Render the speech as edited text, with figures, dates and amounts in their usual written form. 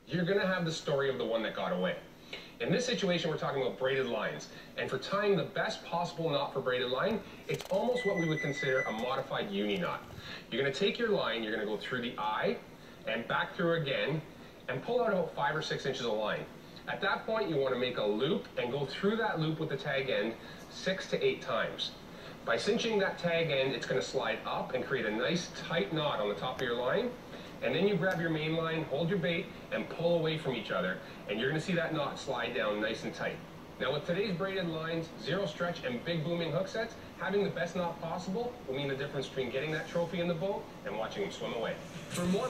you're going to have the story of the one that got away. In this situation, we're talking about braided lines. And for tying the best possible knot for braided line, it's almost what we would consider a modified uni knot. You're going to take your line, you're going to go through the eye and back through again and pull out about 5 or 6 inches of line. At that point, you want to make a loop and go through that loop with the tag end 6 to 8 times. By cinching that tag end, it's going to slide up and create a nice tight knot on the top of your line. And then you grab your main line, hold your bait, and pull away from each other. And you're going to see that knot slide down nice and tight. Now with today's braided lines, zero stretch, and big booming hook sets, having the best knot possible will mean the difference between getting that trophy in the boat and watching them swim away. For more